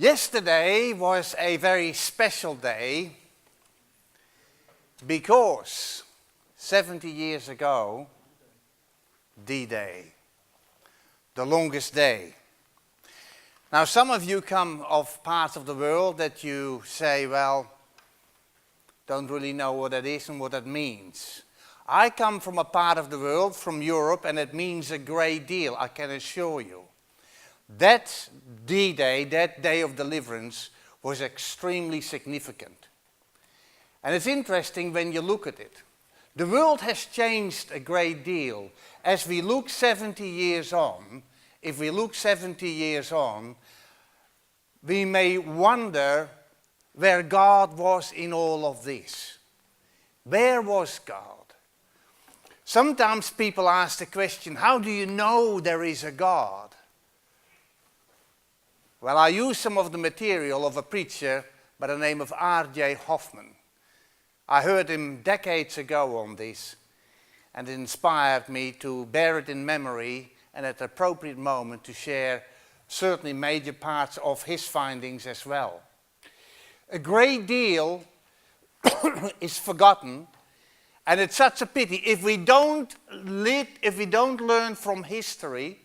Yesterday was a very special day because 70 years ago, D-Day, the longest day. Now some of you come of parts of the world that you say, well, don't really know what that is and what that means. I come from a part of the world, from Europe, and it means a great deal, I can assure you. That D-Day, that day of deliverance, was extremely significant. And it's interesting when you look at it. The world has changed a great deal. As we look 70 years on, if we look 70 years on, we may wonder where God was in all of this. Where was God? Sometimes people ask the question, how do you know there is a God? Well, I use some of the material of a preacher by the name of R.J. Hoffman. I heard him decades ago on this, and it inspired me to bear it in memory and at the appropriate moment to share certainly major parts of his findings as well. A great deal is forgotten, and it's such a pity. If we don't learn from history,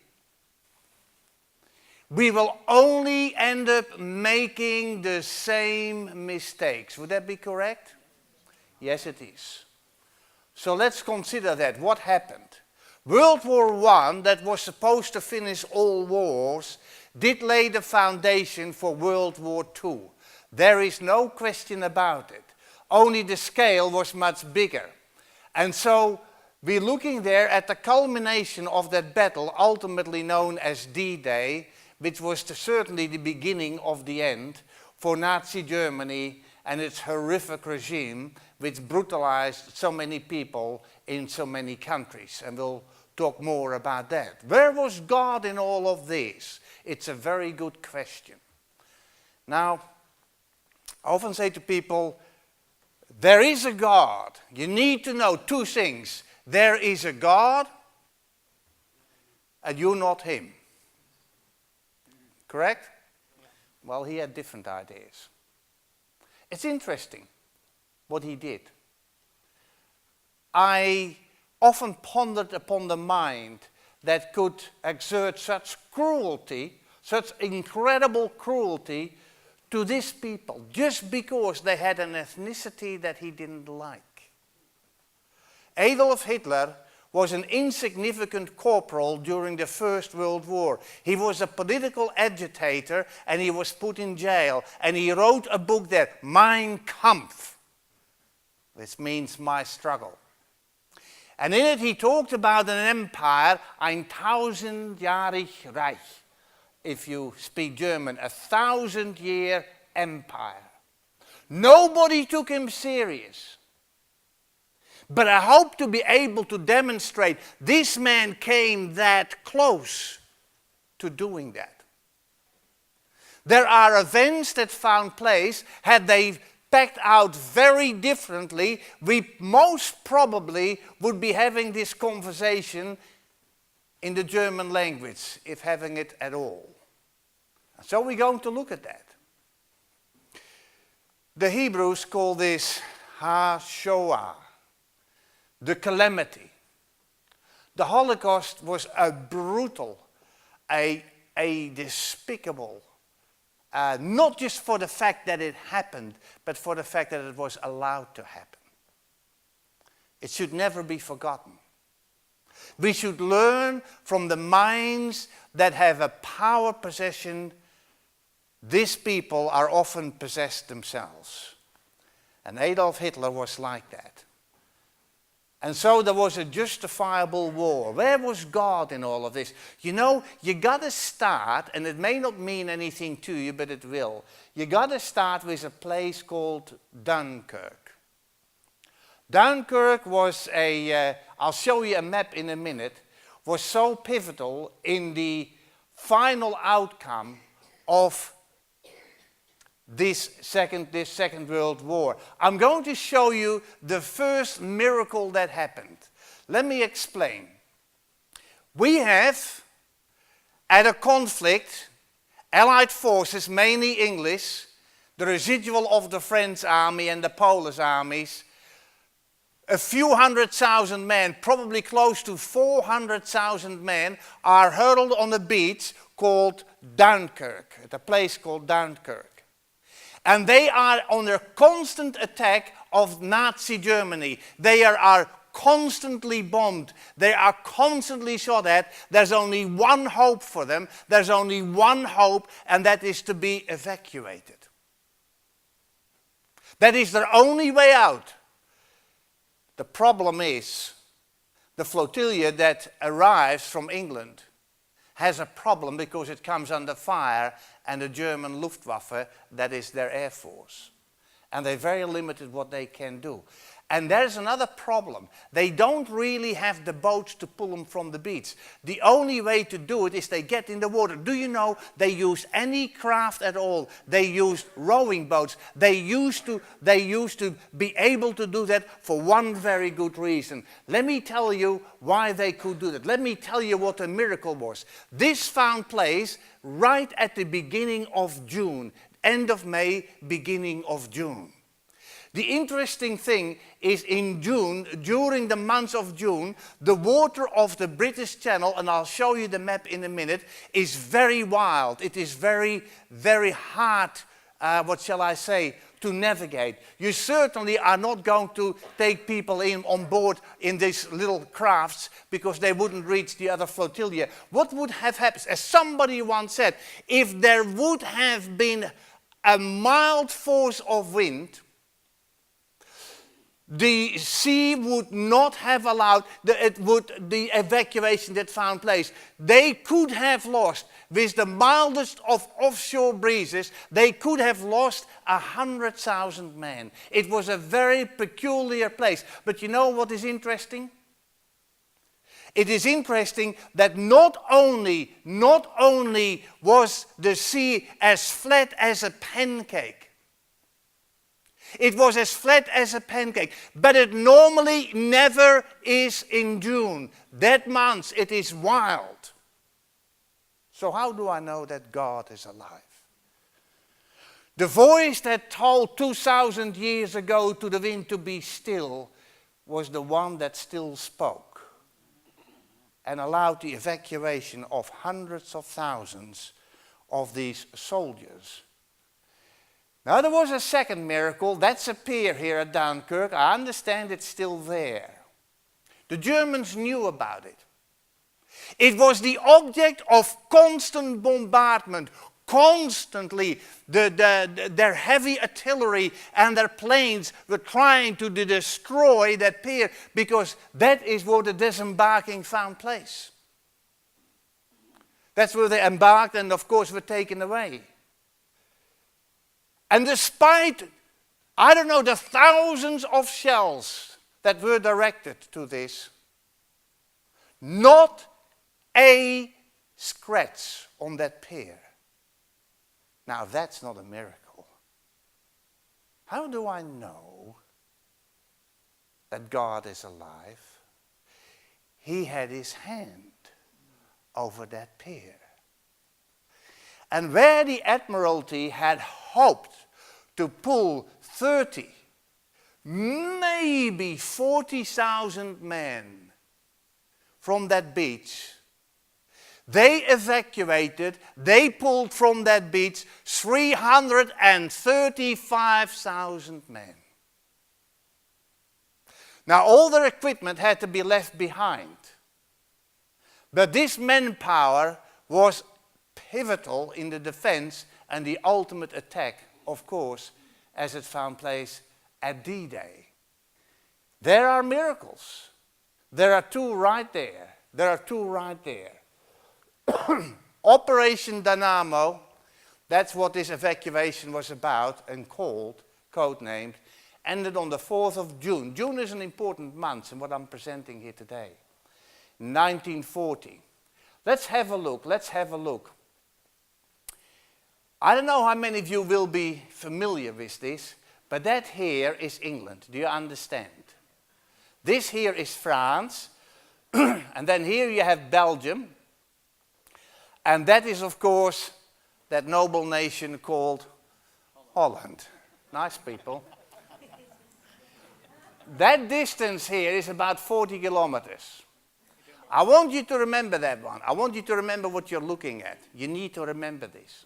we will only end up making the same mistakes. Would that be correct? Yes, it is. So let's consider that. What happened? World War I, that was supposed to finish all wars, did lay the foundation for World War II. There is no question about it. Only the scale was much bigger. And so we're looking there at the culmination of that battle, ultimately known as D-Day, which was certainly the beginning of the end for Nazi Germany and its horrific regime, which brutalized so many people in so many countries. And we'll talk more about that. Where was God in all of this? It's a very good question. Now, I often say to people, there is a God. You need to know two things. There is a God, and you're not him. Correct? Well, he had different ideas. It's interesting what he did. I often pondered upon the mind that could exert such cruelty, such incredible cruelty to these people, just because they had an ethnicity that he didn't like. Adolf Hitler was an insignificant corporal during the First World War. He was a political agitator and he was put in jail. And he wrote a book there, Mein Kampf, which means my struggle. And in it he talked about an empire, ein tausendjährig Reich. If you speak German, 1,000-year empire. Nobody took him serious. But I hope to be able to demonstrate this man came that close to doing that. There are events that found place. Had they packed out very differently, we most probably would be having this conversation in the German language, if having it at all. So we're going to look at that. The Hebrews call this ha-shoah, the calamity. The Holocaust was a brutal, a despicable, not just for the fact that it happened, but for the fact that it was allowed to happen. It should never be forgotten. We should learn from the minds that have a power possession. These people are often possessed themselves. And Adolf Hitler was like that. And so there was a justifiable war. Where was God in all of this? You know, you got to start, and it may not mean anything to you, but it will. You got to start with a place called Dunkirk. Dunkirk was I'll show you a map in a minute, was so pivotal in the final outcome of this Second World War. I'm going to show you the first miracle that happened. Let me explain. We have, at a conflict, Allied forces, mainly English, the residual of the French army and the Polish armies, a few 100,000 men, probably close to 400,000 men, are hurled on a beach called Dunkirk, at a place called Dunkirk. And they are under constant attack of Nazi Germany. They are constantly bombed. They are constantly shot at. There's only one hope for them. There's only one hope, and that is to be evacuated. That is their only way out. The problem is, the flotilla that arrives from England has a problem because it comes under fire, and the German Luftwaffe, that is their air force. And they're very limited what they can do. And there's another problem. They don't really have the boats to pull them from the beach. The only way to do it is they get in the water. Do you know they use any craft at all? They use rowing boats. They used to be able to do that for one very good reason. Let me tell you why they could do that. Let me tell you what a miracle was. This found place right at the beginning of June, end of May, beginning of June. The interesting thing is in June, during the month of June, the water of the British Channel, and I'll show you the map in a minute, is very wild. It is very, very hard, to navigate. You certainly are not going to take people on board in these little crafts because they wouldn't reach the other flotilla. What would have happened, as somebody once said, if there would have been a mild force of wind, the sea would not have allowed the evacuation that found place. They could have lost, with the mildest of offshore breezes, they could have lost 100,000 men. It was a very peculiar place. But you know what is interesting? It is interesting that not only was the sea as flat as a pancake, it was as flat as a pancake, but it normally never is in June. That month it is wild. So how do I know that God is alive? The voice that told 2,000 years ago to the wind to be still was the one that still spoke and allowed the evacuation of hundreds of thousands of these soldiers. Now there was a second miracle. That's a pier here at Dunkirk. I understand it's still there. The Germans knew about it. It was the object of constant bombardment. Constantly, their heavy artillery and their planes were trying to destroy that pier because that is where the disembarking found place. That's where they embarked and of course were taken away. And despite, the thousands of shells that were directed to this, not a scratch on that pier. Now that's not a miracle. How do I know that God is alive? He had his hand over that pier. And where the Admiralty had hoped to pull 30, maybe 40,000 men from that beach, they evacuated, they pulled from that beach 335,000 men. Now all their equipment had to be left behind. But this manpower was pivotal in the defense and the ultimate attack, of course, as it found place at D-Day. There are miracles. There are two right there. Operation Dynamo, that's what this evacuation was about and called, codenamed, ended on the 4th of June. June is an important month in what I'm presenting here today. 1940. Let's have a look. I don't know how many of you will be familiar with this, but that here is England. Do you understand? This here is France, and then here you have Belgium, and that is of course that noble nation called Holland. Nice people. That distance here is about 40 kilometers. I want you to remember that one. I want you to remember what you're looking at. You need to remember this.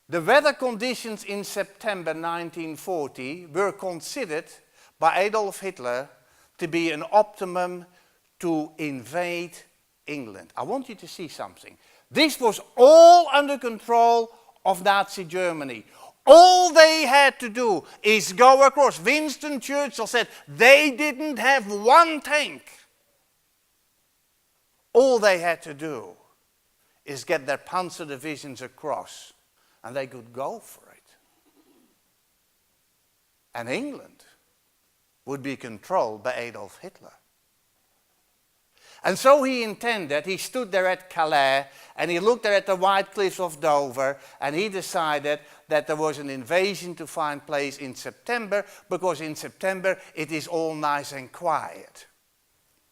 The weather conditions in September 1940 were considered by Adolf Hitler to be an optimum to invade England. I want you to see something. This was all under control of Nazi Germany. All they had to do is go across. Winston Churchill said they didn't have one tank. All they had to do is get their panzer divisions across, and they could go for it. And England would be controlled by Adolf Hitler. And so he stood there at Calais, and he looked there at the white cliffs of Dover, and he decided that there was an invasion to find place in September, because in September it is all nice and quiet.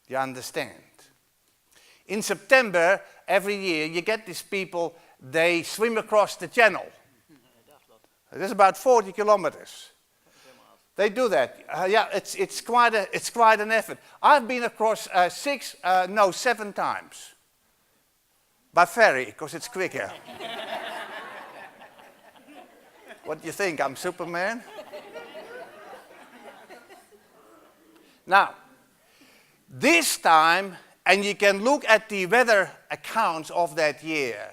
You understand? In September, every year, you get these people, they swim across the channel. It is about 40 kilometers. They do that. Yeah, it's quite an effort. I've been across 7 times. By ferry, because it's quicker. What do you think? I'm Superman? Now, this time, and you can look at the weather accounts of that year,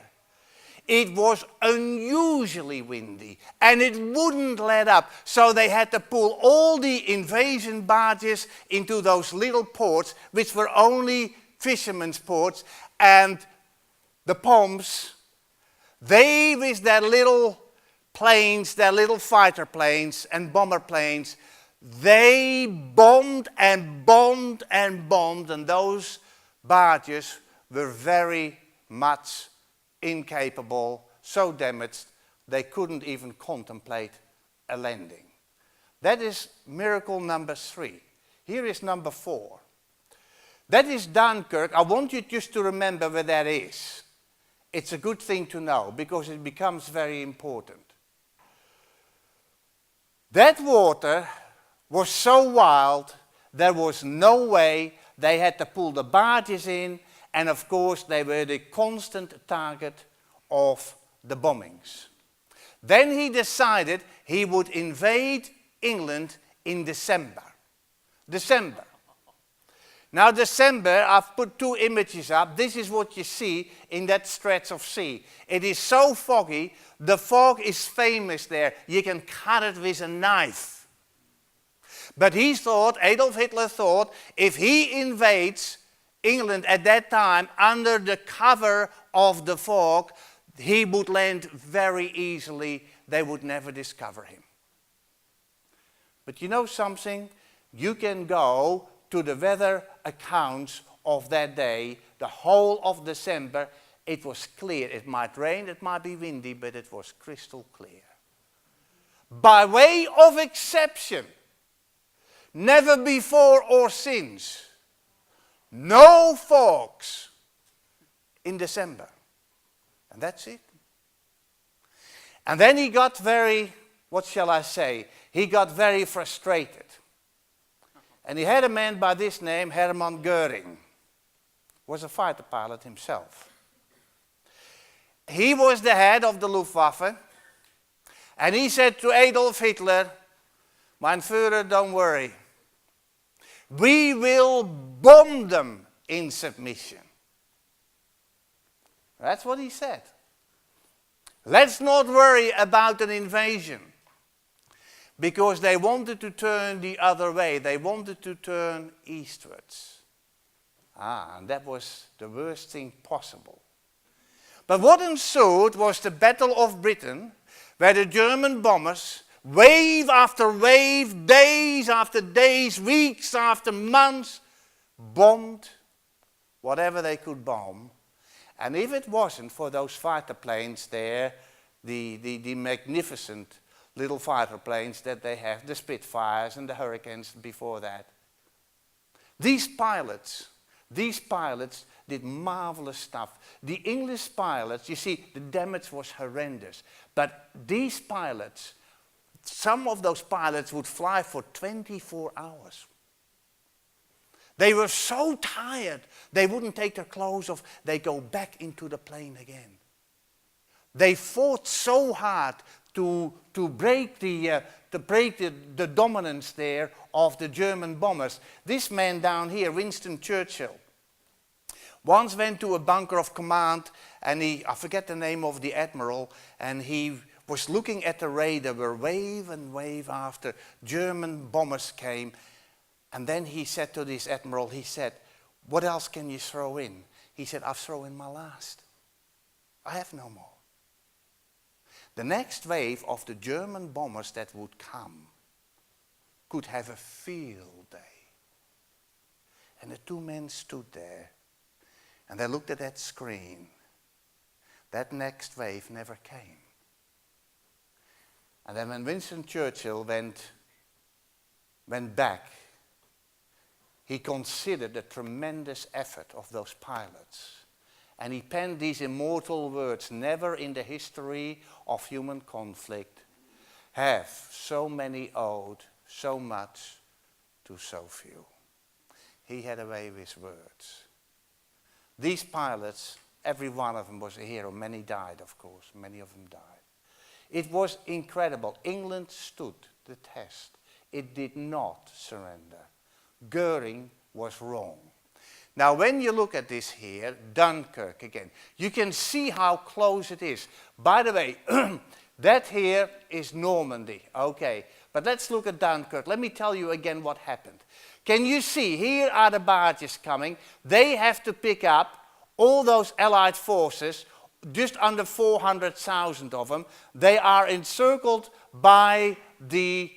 it was unusually windy, and it wouldn't let up. So they had to pull all the invasion barges into those little ports, which were only fishermen's ports, and the Poms, they with their little planes, their little fighter planes and bomber planes, they bombed and bombed and bombed, and those barges were very much incapable, so damaged, they couldn't even contemplate a landing. That is miracle number 3. Here is number 4. That is Dunkirk. I want you just to remember where that is. It's a good thing to know, because it becomes very important. That water was so wild, there was no way. They had to pull the barges in, and of course they were the constant target of the bombings. Then he decided he would invade England in December. Now December, I've put 2 images up. This is what you see in that stretch of sea. It is so foggy, the fog is famous there. You can cut it with a knife. But he thought, Adolf Hitler thought, if he invades England at that time under the cover of the fog, he would land very easily. They would never discover him. But you know something? You can go to the weather accounts of that day, the whole of December. It was clear. It might rain, it might be windy, but it was crystal clear. By way of exception, never before or since, no fogs in December. And that's it. And then he got very, what shall I say, he got very frustrated. And he had a man by this name, Hermann Göring, was a fighter pilot himself. He was the head of the Luftwaffe, and he said to Adolf Hitler, "Mein Führer, don't worry. We will bomb them in submission." That's what he said. Let's not worry about an invasion, because they wanted to turn the other way. They wanted to turn eastwards. And that was the worst thing possible. But what ensued was the Battle of Britain, where the German bombers, wave after wave, days after days, weeks after months, bombed whatever they could bomb. And if it wasn't for those fighter planes there, the magnificent little fighter planes that they have, the Spitfires and the Hurricanes before that, these pilots, did marvelous stuff. The English pilots, you see, the damage was horrendous. But these pilots, some of those pilots would fly for 24 hours. They were so tired, they wouldn't take their clothes off. They go back into the plane again. They fought so hard to break the dominance there of the German bombers. This man down here, Winston Churchill, once went to a bunker of command, and I forget the name of the admiral, and he was looking at the radar where wave and wave after German bombers came. And then he said to this admiral, he said, "What else can you throw in?" He said, "I've thrown in my last. I have no more." The next wave of the German bombers that would come could have a field day. And the two men stood there and they looked at that screen. That next wave never came. And then when Winston Churchill went back, he considered the tremendous effort of those pilots. And he penned these immortal words: "Never in the history of human conflict have so many owed so much to so few." He had a way with words. These pilots, every one of them was a hero. Many died, of course. Many of them died. It was incredible. England stood the test. It did not surrender. Goering was wrong. Now, when you look at this here, Dunkirk again, you can see how close it is. By the way, that here is Normandy, okay. But let's look at Dunkirk. Let me tell you again what happened. Can you see, here are the barges coming. They have to pick up all those Allied forces, just under 400,000 of them. They are encircled by the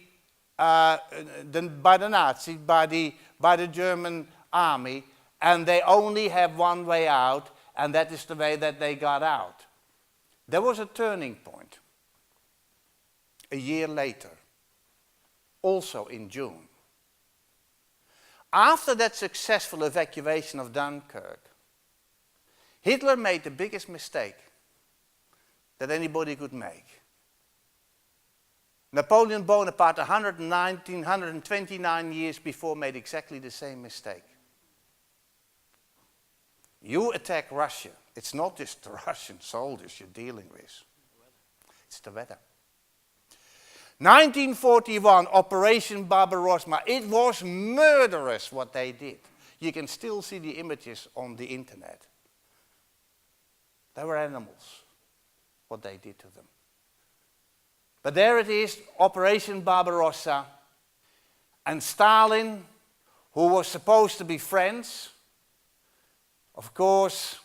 Nazis, by the German army, and they only have one way out, and that is the way that they got out. There was a turning point. A year later, also in June. After that successful evacuation of Dunkirk, Hitler made the biggest mistake that anybody could make. Napoleon Bonaparte, 129 years before, made exactly the same mistake. You attack Russia. It's not just the Russian soldiers you're dealing with. It's the weather. 1941, Operation Barbarossa. It was murderous what they did. You can still see the images on the internet. They were animals, what they did to them. But there it is, Operation Barbarossa. And Stalin, who was supposed to be friends, of course,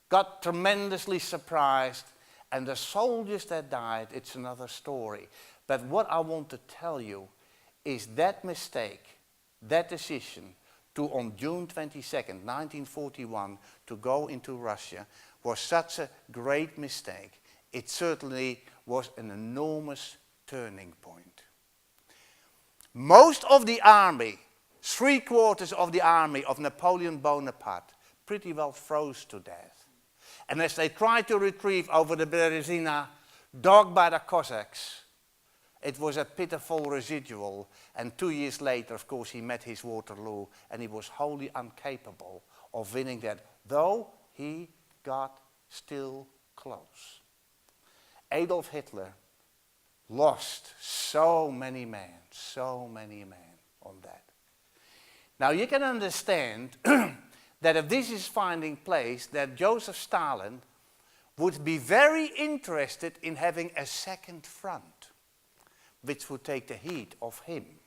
got tremendously surprised. And the soldiers that died, it's another story. But what I want to tell you is that mistake, that decision to, on June 22nd, 1941, to go into Russia was such a great mistake. It certainly was an enormous turning point. Most of the army, 3/4 of the army of Napoleon Bonaparte, pretty well froze to death. And as they tried to retrieve over the Berezina, dogged by the Cossacks, it was a pitiful residual. And 2 years later, of course, he met his Waterloo, and he was wholly incapable of winning that, though he got still close. Adolf Hitler lost so many men on that. Now you can understand that if this is finding place, that Joseph Stalin would be very interested in having a second front, which would take the heat off him.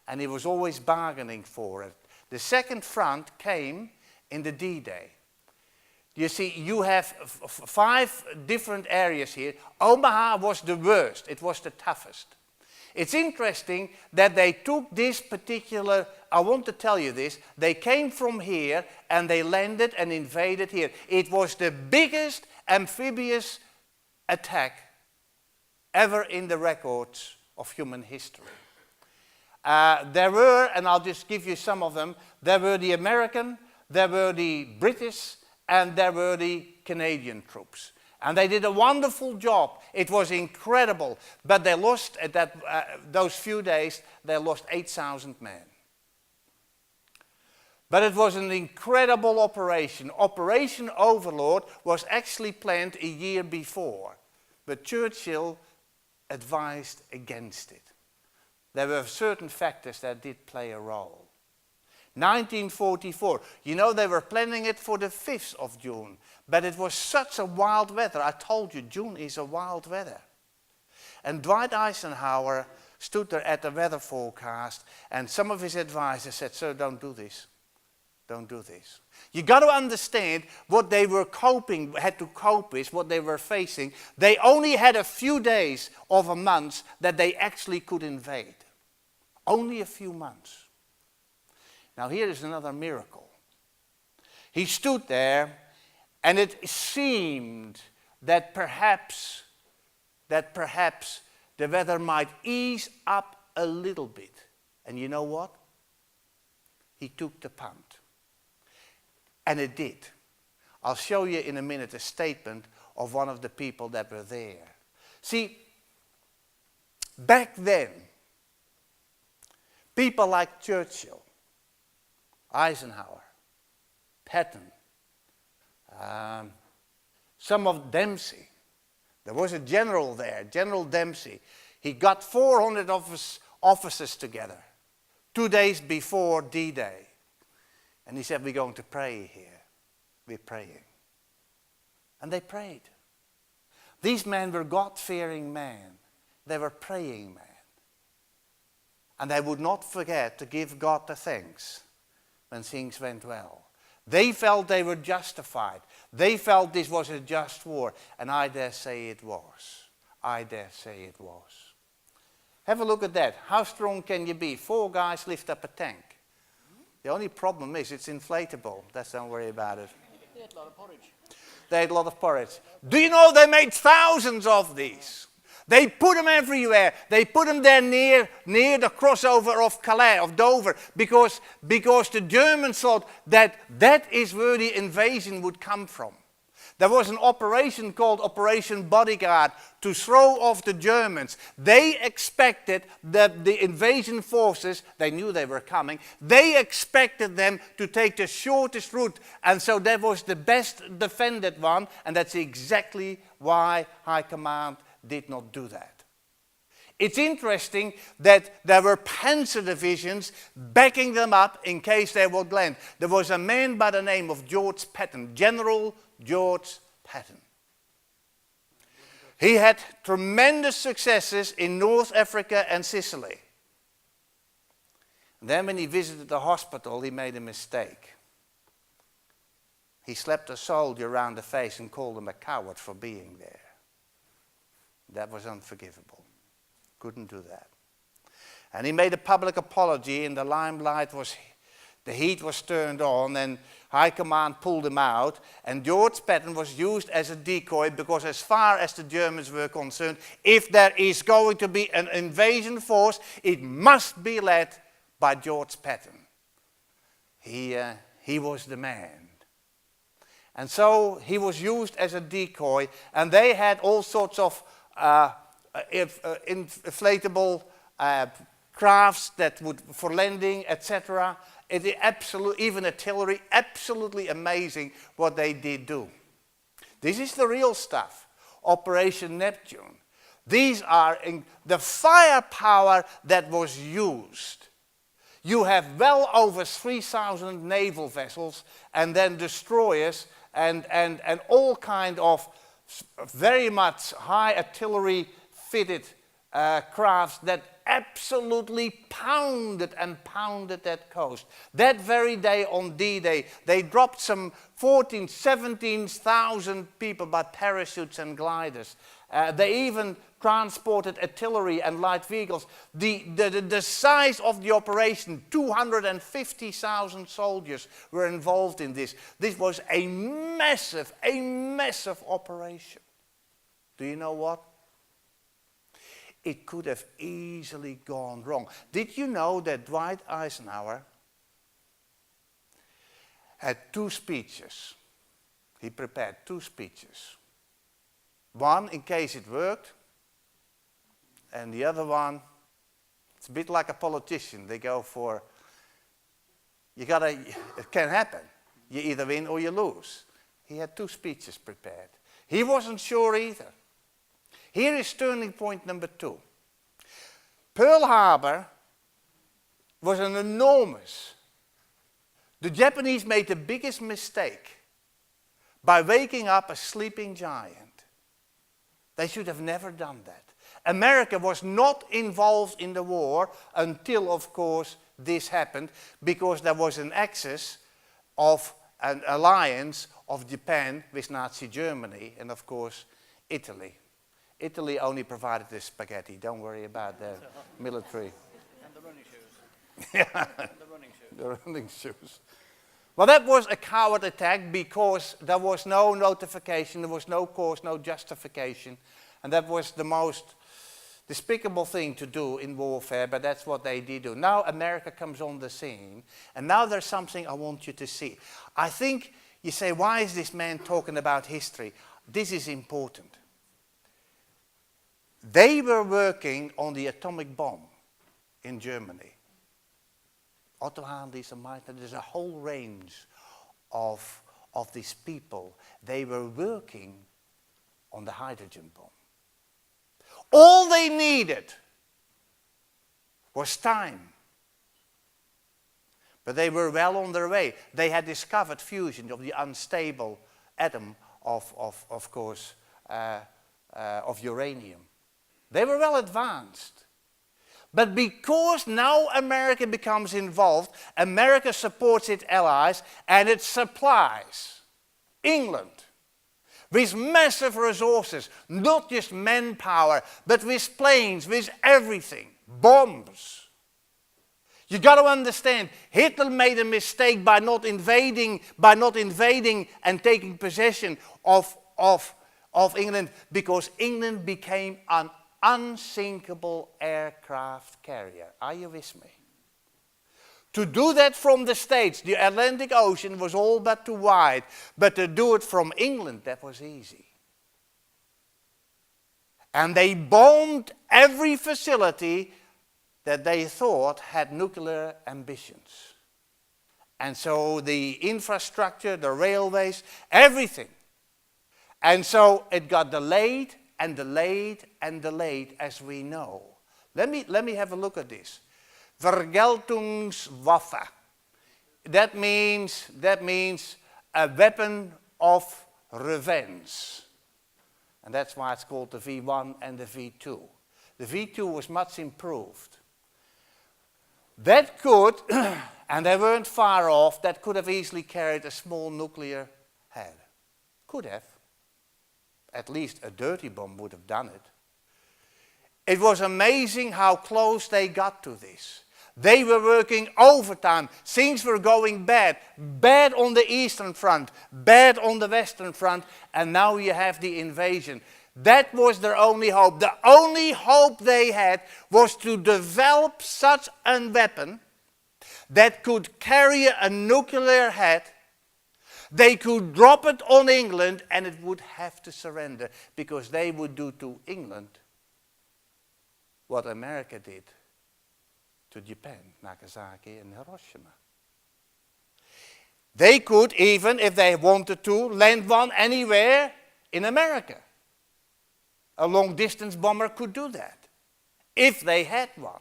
And he was always bargaining for it. The second front came in the D-Day. You see, you have 5 different areas here. Omaha was the worst. It was the toughest. It's interesting that they took this particular, I want to tell you this, they came from here and they landed and invaded here. It was the biggest amphibious attack ever in the records of human history. There were, and I'll just give you some of them, there were the American, there were the British, and there were the Canadian troops. And they did a wonderful job. It was incredible. But they lost, at those few days, they lost 8,000 men. But it was an incredible operation. Operation Overlord was actually planned a year before. But Churchill advised against it. There were certain factors that did play a role. 1944, you know, they were planning it for the 5th of June, but it was such a wild weather. I told you, June is a wild weather. And Dwight Eisenhower stood there at the weather forecast, and some of his advisors said, "Sir, don't do this. Don't do this." You got to understand what they were had to cope with, what they were facing. They only had a few days of a month that they actually could invade. Only a few months. Now here is another miracle. He stood there, and it seemed that perhaps the weather might ease up a little bit. And you know what? He took the punt. And it did. I'll show you in a minute a statement of one of the people that were there. See, back then, people like Churchill, Eisenhower, Patton, some of Dempsey. There was a general there, General Dempsey. He got 400 of his officers together 2 days before D-Day. And he said, "We're going to pray here. We're praying." And they prayed. These men were God-fearing men. They were praying men. And they would not forget to give God the thanks when things went well. They felt they were justified. They felt this was a just war. And I dare say it was. I dare say it was. Have a look at that. How strong can you be? 4 guys lift up a tank. The only problem is it's inflatable. Don't worry about it. They had a lot of porridge. They had a lot of porridge. Do you know they made thousands of these? They put them everywhere. They put them there near the crossover of Calais, of Dover, because the Germans thought that is where the invasion would come from. There was an operation called Operation Bodyguard to throw off the Germans. They expected that the invasion forces, they knew they were coming, they expected them to take the shortest route. And so that was the best defended one, and that's exactly why High Command did not do that. It's interesting that there were panzer divisions backing them up in case they would land. There was a man by the name of George Patton, General George Patton. He had tremendous successes in North Africa and Sicily. And then when he visited the hospital, he made a mistake. He slapped a soldier around the face and called him a coward for being there. That was unforgivable. Couldn't do that. And he made a public apology, and the heat was turned on, and High Command pulled him out, and George Patton was used as a decoy, because as far as the Germans were concerned, if there is going to be an invasion force, it must be led by George Patton. He was the man. And so he was used as a decoy, and they had all sorts of inflatable crafts that would for landing, etc. Even artillery, absolutely amazing what they did do. This is the real stuff. Operation Neptune. These are the firepower that was used. You have well over 3,000 naval vessels, and then destroyers and all kind of very much high artillery fitted crafts that absolutely pounded that coast. That very day on D-Day, they dropped some 17,000 people by parachutes and gliders. They even transported artillery and light vehicles. The size of the operation, 250,000 soldiers were involved in this. This was a massive operation. Do you know what? It could have easily gone wrong. Did you know that Dwight Eisenhower had two speeches. He prepared two speeches. One in case it worked, and the other one, it's a bit like a politician. They go for, it can happen. You either win or you lose. He had two speeches prepared. He wasn't sure either. Here is turning point number 2. Pearl Harbor was an enormous. The Japanese made the biggest mistake by waking up a sleeping giant. They should have never done that. America was not involved in the war until, of course, this happened, because there was an axis of an alliance of Japan with Nazi Germany and, of course, Italy. Italy only provided the spaghetti. Don't worry about the military. And the running shoes. Yeah. And the running shoes. The running shoes. Well, that was a coward attack because there was no notification, there was no cause, no justification. And that was the most despicable thing to do in warfare, but that's what they did do. Now America comes on the scene, and now there's something I want you to see. I think you say, why is this man talking about history? This is important. They were working on the atomic bomb in Germany. Otto Hahn, Lisa Meitner, there's a whole range of these people. They were working on the hydrogen bomb. All they needed was time. But they were well on their way. They had discovered fusion of the unstable atom of course, of uranium. They were well advanced. But because now America becomes involved, America supports its allies and it supplies England with massive resources, not just manpower, but with planes, with everything, bombs. You got to understand, Hitler made a mistake by not invading and taking possession of England, because England became an unsinkable aircraft carrier. Are you with me? To do that from the States, the Atlantic Ocean was all but too wide, but to do it from England, that was easy. And they bombed every facility that they thought had nuclear ambitions. And so the infrastructure, the railways, everything. And so it got delayed and delayed and delayed, as we know. Let me have a look at this. Vergeltungswaffe. That means a weapon of revenge. And that's why it's called the V1 and the V2. The V2 was much improved. That could, and they weren't far off, that could have easily carried a small nuclear head. Could have. At least a dirty bomb would have done it. It was amazing how close they got to this. They were working overtime. Things were going bad. Bad on the Eastern Front, bad on the Western Front, and now you have the invasion. That was their only hope. The only hope they had was to develop such a weapon that could carry a nuclear head. They could drop it on England and it would have to surrender, because they would do to England what America did to Japan, Nagasaki and Hiroshima. They could even, if they wanted to, land one anywhere in America. A long-distance bomber could do that, if they had one.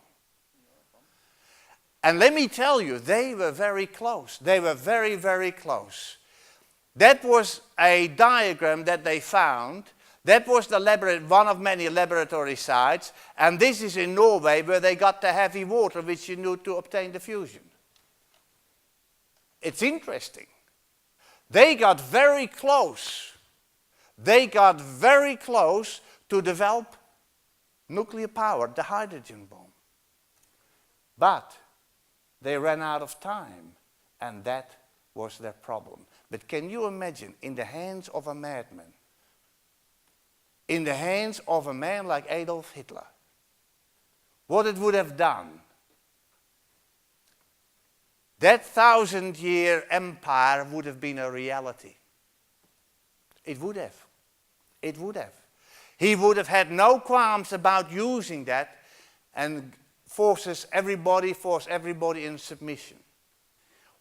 And let me tell you, they were very close. They were very, very close. That was a diagram that they found. That was the one of many laboratory sites. And this is in Norway, where they got the heavy water which you need to obtain the fusion. It's interesting. They got very close. They got very close to develop nuclear power, the hydrogen bomb. But they ran out of time, and that was their problem. But can you imagine, in the hands of a madman, in the hands of a man like Adolf Hitler, what it would have done that 1,000-year empire would have been a reality. It would have. It would have. He would have had no qualms about using that and force everybody in submission.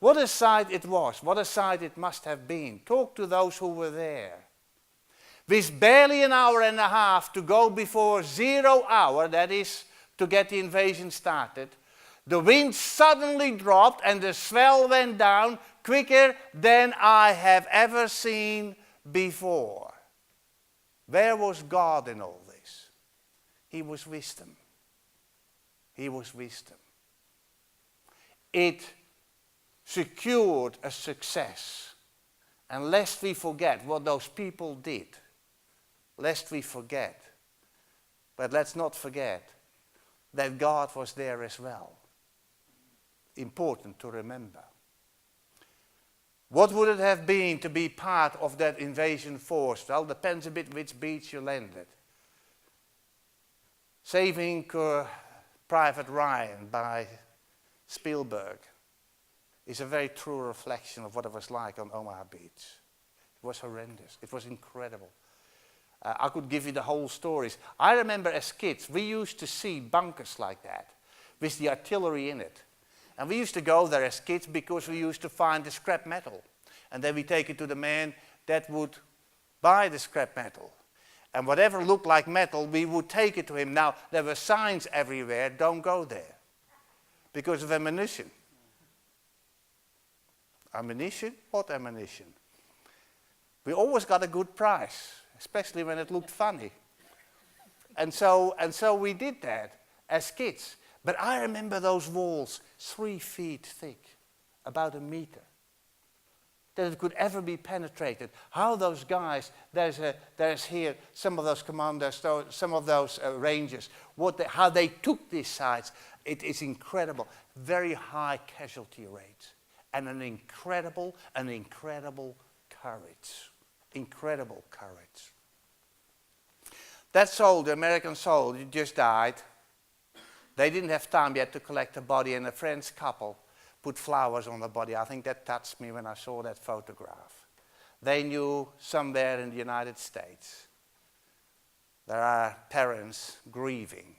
What a sight it was. What a sight it must have been. Talk to those who were there. With barely an hour and a half to go before 0 hour, that is, to get the invasion started, the wind suddenly dropped and the swell went down quicker than I have ever seen before. Where was God in all this? He was wisdom. He was wisdom. It secured a success. And lest we forget what those people did, lest we forget, but let's not forget that God was there as well. Important to remember. What would it have been to be part of that invasion force? Well, depends a bit which beach you landed. Saving Private Ryan by Spielberg is a very true reflection of what it was like on Omaha Beach. It was horrendous. It was incredible. I could give you the whole stories. I remember as kids, we used to see bunkers like that with the artillery in it. And we used to go there as kids because we used to find the scrap metal. And then we take it to the man that would buy the scrap metal. And whatever looked like metal, we would take it to him. Now, there were signs everywhere, don't go there, because of ammunition. Ammunition? What ammunition? We always got a good price, especially when it looked funny. And so we did that as kids. But I remember those walls 3 feet thick, about a meter, that it could ever be penetrated. How those guys, there's here some of those commanders, some of those rangers, how they took these sites. It is incredible. Very high casualty rates and an incredible courage. Incredible courage. That soldier, American soldier, just died. They didn't have time yet to collect the body, and a French couple put flowers on the body. I think that touched me when I saw that photograph. They knew somewhere in the United States there are parents grieving,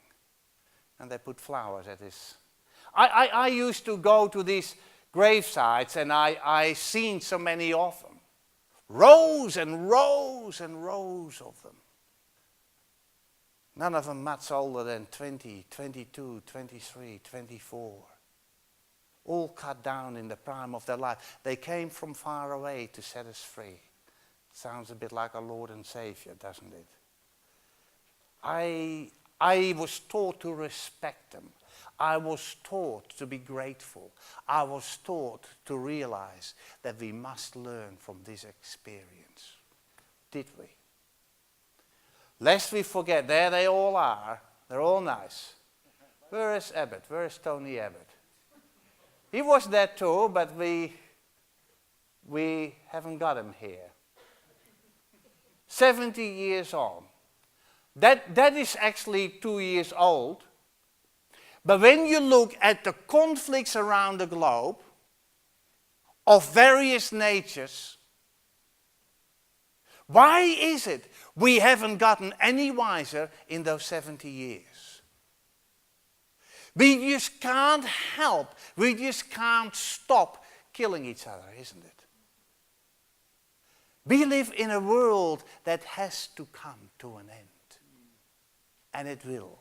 and they put flowers at his. I used to go to these grave sites, and I seen so many of them. Rows and rows and rows of them. None of them much older than 20, 22, 23, 24. All cut down in the prime of their life. They came from far away to set us free. Sounds a bit like our Lord and Savior, doesn't it? I was taught to respect them. I was taught to be grateful. I was taught to realize that we must learn from this experience. Did we? Lest we forget, there they all are. They're all nice. Where is Abbott? Where is Tony Abbott? He was there too, but we haven't got him here. 70 years on. That is actually 2 years old. But when you look at the conflicts around the globe of various natures, why is it we haven't gotten any wiser in those 70 years? We just can't help, we just can't stop killing each other, isn't it? We live in a world that has to come to an end. And it will.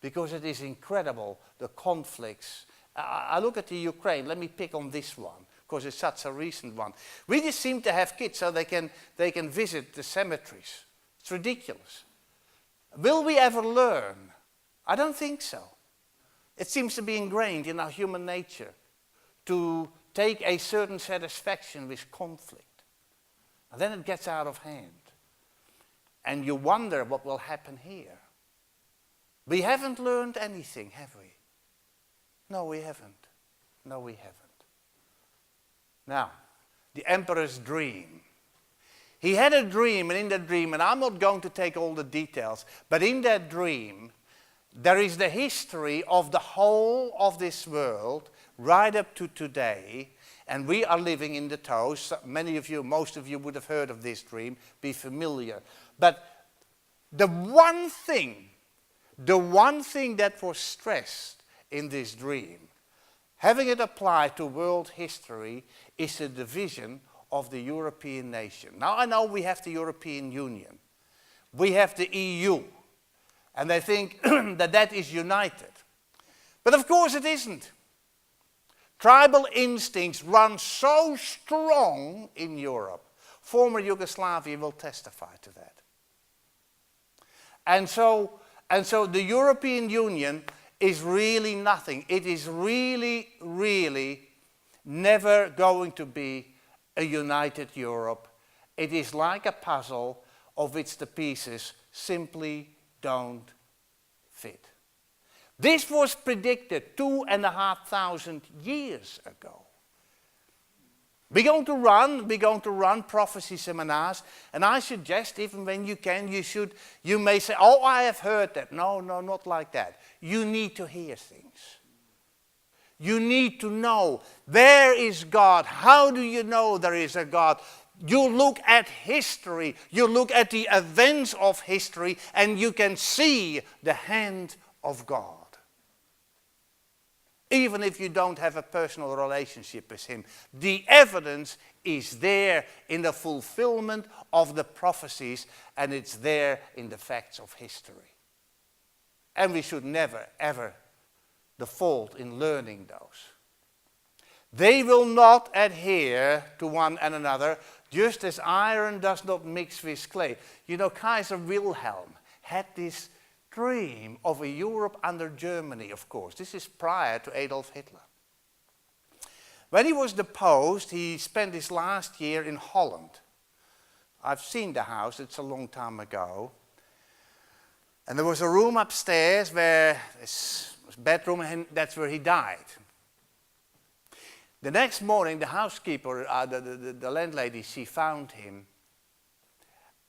Because it is incredible, the conflicts. I look at the Ukraine, let me pick on this one, because it's such a recent one. We just seem to have kids so they can visit the cemeteries. It's ridiculous. Will we ever learn? I don't think so. It seems to be ingrained in our human nature to take a certain satisfaction with conflict. And then it gets out of hand. And you wonder what will happen here. We haven't learned anything, have we? No, we haven't. No, we haven't. Now, the emperor's dream. He had a dream, and in that dream, and I'm not going to take all the details, but in that dream, there is the history of the whole of this world right up to today, and we are living in the toes. Many of you, most of you would have heard of this dream, be familiar. But the one thing that was stressed in this dream, having it applied to world history, is the division of the European nation. Now I know we have the European Union. We have the EU. And they think that is united. But of course it isn't. Tribal instincts run so strong in Europe. Former Yugoslavia will testify to that. And so the European Union is really nothing. It is really, really never going to be a united Europe. It is like a puzzle of which the pieces simply don't fit. This was predicted 2,500 years ago. We're going to run prophecy seminars, and I suggest, even when you can, you may say, oh, I have heard that. No, not like that. You need to hear things. You need to know, where is God? How do you know there is a God? You look at history, you look at the events of history, and you can see the hand of God. Even if you don't have a personal relationship with him, the evidence is there in the fulfillment of the prophecies, and it's there in the facts of history. And we should never, ever default in learning those. They will not adhere to one another, just as iron does not mix with clay. You know, Kaiser Wilhelm had this dream of a Europe under Germany, of course. This is prior to Adolf Hitler. When he was deposed, he spent his last year in Holland. I've seen the house, it's a long time ago. And there was a room upstairs where this was a bedroom, and that's where he died. The next morning, the housekeeper, the landlady, she found him.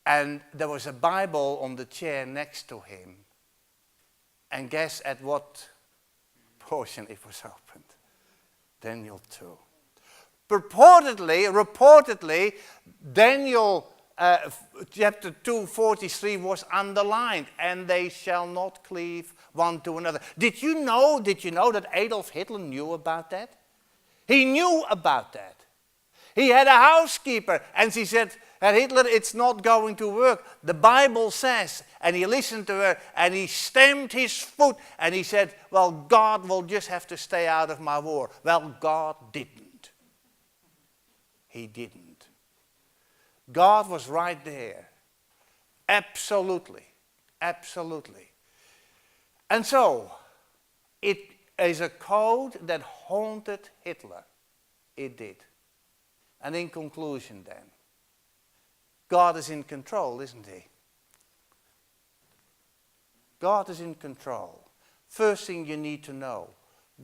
And there was a Bible on the chair next to him. And guess at what portion it was opened? Daniel 2. Reportedly, Daniel chapter 2:43 was underlined, and they shall not cleave one to another. Did you know that Adolf Hitler knew about that? He knew about that. He had a housekeeper, and she said, Hitler, it's not going to work. The Bible says, and he listened to her, and he stamped his foot, and he said, well, God will just have to stay out of my war. Well, God didn't. He didn't. God was right there. Absolutely. Absolutely. And so, it is a code that haunted Hitler. It did. And in conclusion then, God is in control, isn't he? God is in control. First thing you need to know,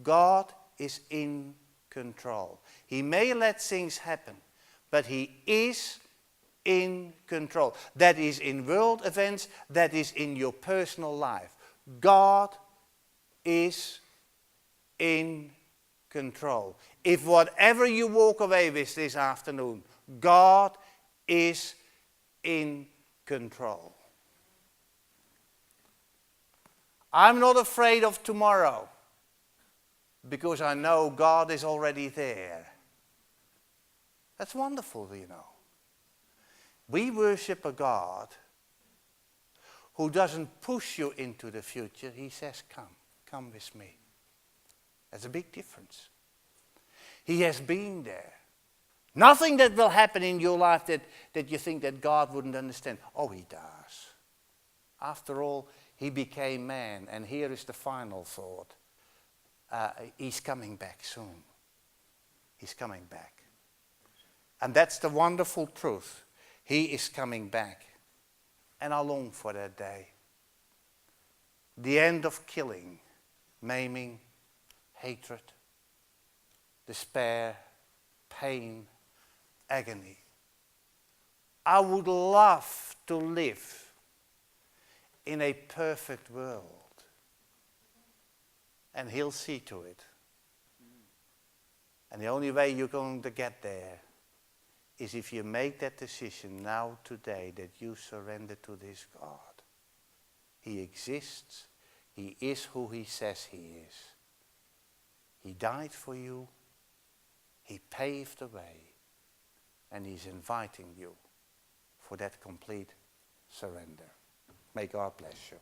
God is in control. He may let things happen, but he is in control. That is in world events, that is in your personal life. God is in control. If whatever you walk away with this afternoon, God is in control. I'm not afraid of tomorrow because I know God is already there. That's wonderful, you know. We worship a God who doesn't push you into the future. He says, come with me. That's a big difference. He has been there. Nothing that will happen in your life that you think that God wouldn't understand. Oh, he does. After all, he became man, and here is the final thought. He's coming back soon. He's coming back. And that's the wonderful truth. He is coming back. And I long for that day. The end of killing, maiming, hatred, despair, pain, agony. I would love to live in a perfect world. And he'll see to it. And the only way you're going to get there is if you make that decision now, today, that you surrender to this God. He exists. He is who he says he is. He died for you. He paved the way. And he's inviting you for that complete surrender. May God bless you.